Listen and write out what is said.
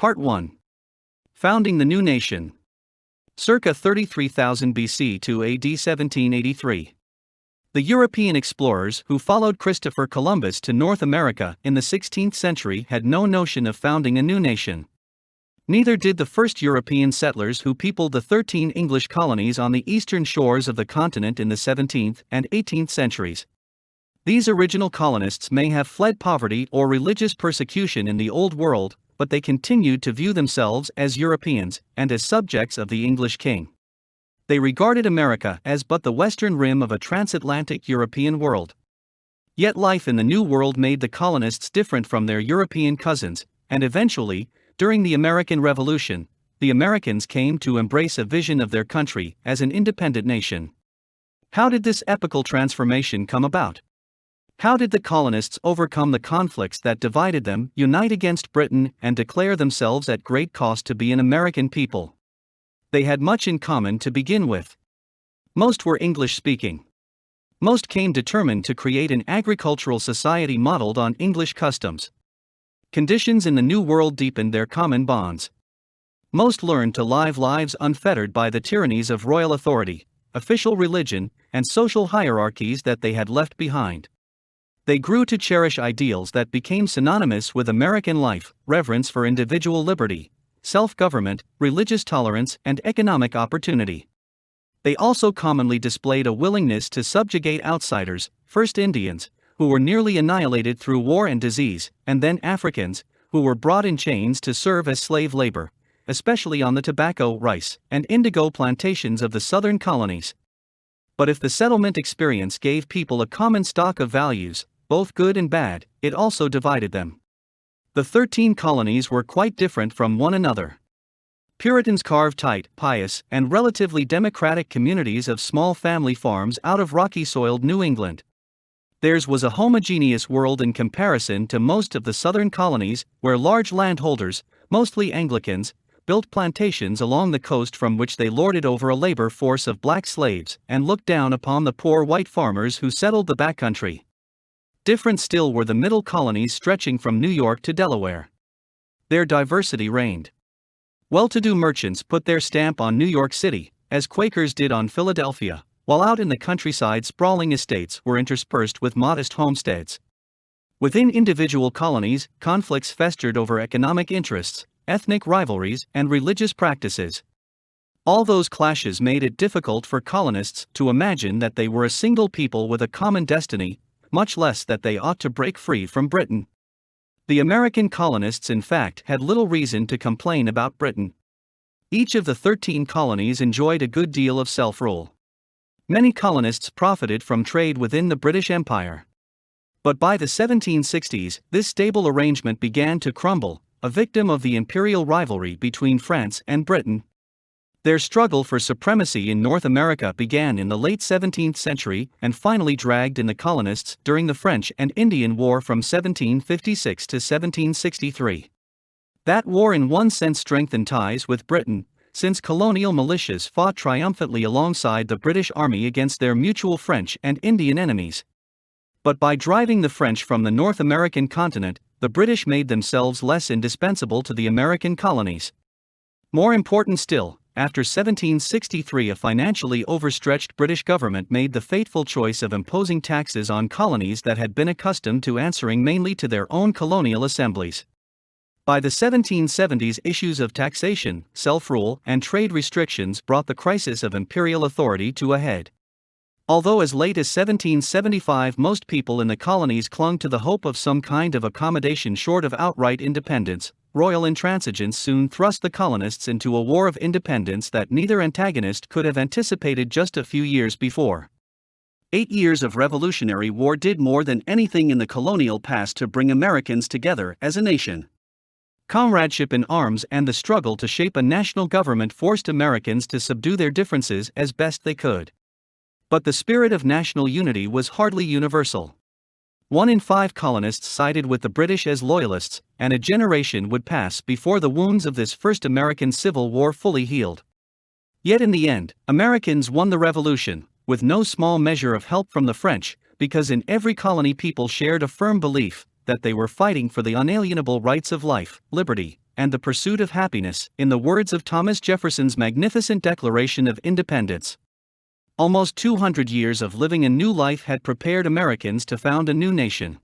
Part 1. Founding the New Nation. Circa 33,000 BC to AD 1783. The European explorers who followed Christopher Columbus to North America in the 16th century had no notion of founding a new nation. Neither did the first European settlers who peopled the 13 English colonies on the eastern shores of the continent in the 17th and 18th centuries. These original colonists may have fled poverty or religious persecution in the Old World, but they continued to view themselves as Europeans and as subjects of the English king. They regarded America as but the western rim of a transatlantic European world. Yet life in the New World made the colonists different from their European cousins, and eventually, during the American Revolution, the Americans came to embrace a vision of their country as an independent nation. How did this epochal transformation come about? How did the colonists overcome the conflicts that divided them, unite against Britain, and declare themselves at great cost to be an American people? They had much in common to begin with. Most were English-speaking. Most came determined to create an agricultural society modeled on English customs. Conditions in the New World deepened their common bonds. Most learned to live lives unfettered by the tyrannies of royal authority, official religion, and social hierarchies that they had left behind. They grew to cherish ideals that became synonymous with American life: reverence for individual liberty, self-government, religious tolerance, and economic opportunity. They also commonly displayed a willingness to subjugate outsiders, first Indians, who were nearly annihilated through war and disease, and then Africans, who were brought in chains to serve as slave labor, especially on the tobacco, rice, and indigo plantations of the southern colonies. But if the settlement experience gave people a common stock of values, both good and bad, it also divided them. The 13 colonies were quite different from one another. Puritans carved tight, pious, and relatively democratic communities of small family farms out of rocky-soiled New England. Theirs was a homogeneous world in comparison to most of the southern colonies, where large landholders, mostly Anglicans, built plantations along the coast from which they lorded over a labor force of black slaves and looked down upon the poor white farmers who settled the backcountry. Different still were the middle colonies stretching from New York to Delaware. Their diversity reigned. Well-to-do merchants put their stamp on New York City, as Quakers did on Philadelphia, while out in the countryside sprawling estates were interspersed with modest homesteads. Within individual colonies, conflicts festered over economic interests, ethnic rivalries, and religious practices. All those clashes made it difficult for colonists to imagine that they were a single people with a common destiny, much less that they ought to break free from Britain. The American colonists, in fact, had little reason to complain about Britain. Each of the 13 colonies enjoyed a good deal of self-rule. Many colonists profited from trade within the British Empire. But by the 1760s, this stable arrangement began to crumble, a victim of the imperial rivalry between France and Britain. Their struggle for supremacy in North America began in the late 17th century and finally dragged in the colonists during the French and Indian War from 1756 to 1763. That war in one sense strengthened ties with Britain, since colonial militias fought triumphantly alongside the British Army against their mutual French and Indian enemies. But by driving the French from the North American continent, the British made themselves less indispensable to the American colonies. More important still, after 1763 a financially overstretched British government made the fateful choice of imposing taxes on colonies that had been accustomed to answering mainly to their own colonial assemblies. By the 1770s, issues of taxation, self-rule, and trade restrictions brought the crisis of imperial authority to a head. Although as late as 1775 most people in the colonies clung to the hope of some kind of accommodation short of outright independence, royal intransigence soon thrust the colonists into a war of independence that neither antagonist could have anticipated just a few years before. 8 years of Revolutionary War did more than anything in the colonial past to bring Americans together as a nation. Comradeship in arms and the struggle to shape a national government forced Americans to subdue their differences as best they could. But the spirit of national unity was hardly universal. 1 in 5 colonists sided with the British as loyalists, and a generation would pass before the wounds of this first American Civil War fully healed. Yet in the end, Americans won the Revolution, with no small measure of help from the French, because in every colony people shared a firm belief that they were fighting for the unalienable rights of life, liberty, and the pursuit of happiness, in the words of Thomas Jefferson's magnificent Declaration of Independence. Almost 200 years of living a new life had prepared Americans to found a new nation.